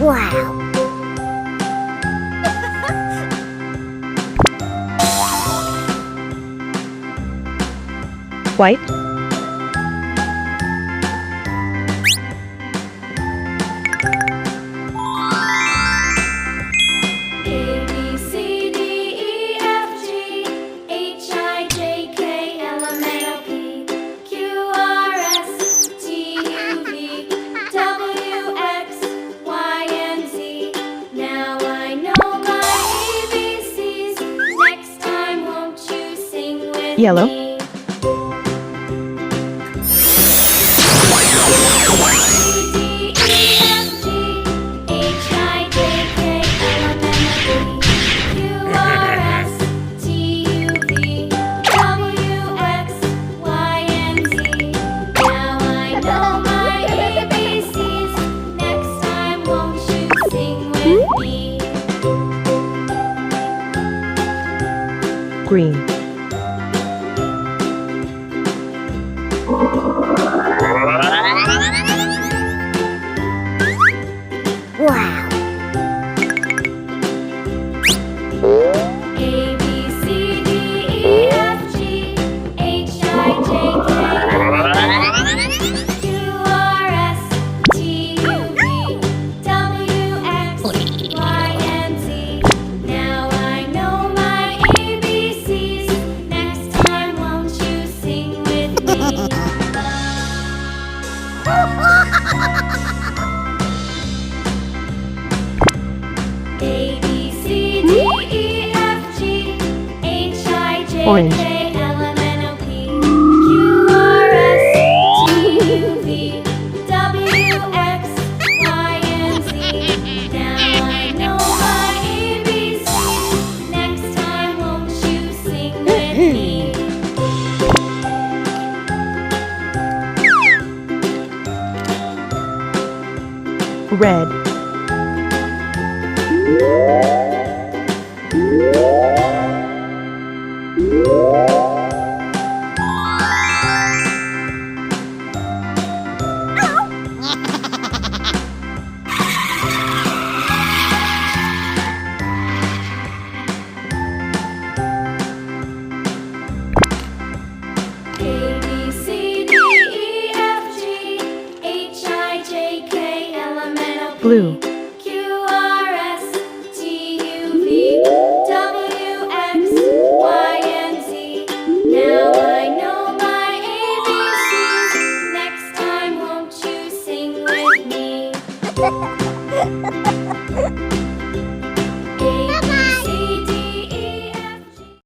Wow! White, A, B, C, D, E, F, G, H, I, J, K, L, M, N, O, P, Q, R, S, T, U, V, W, X, Y, and Z. Now I know my ABCs. Next time, won't you sing with Yellow. me? green, Wow! A, B, C, D, E, F, G, H, I, J, K, L, M, N, O, P, Q, R, S, T, U, V, W, X, Y, and Z. Now I know my ABCs. Next time, won't you sing with me? A, B, C, D, E, F, G, H, I, J, Orange. K, L, M, N, O, P, Q, R, S, T, U, V, W, X, Y, and Z. Now I know my ABCs. Next time, won't you sing with me? red, A, B, C, D, E, F, G, H, I, J, K, L, M, N, O, P, blue, Q, R, S, T, U, V, W, X, Y, and Z. Now I know my ABCs. Next time, won't you sing with me?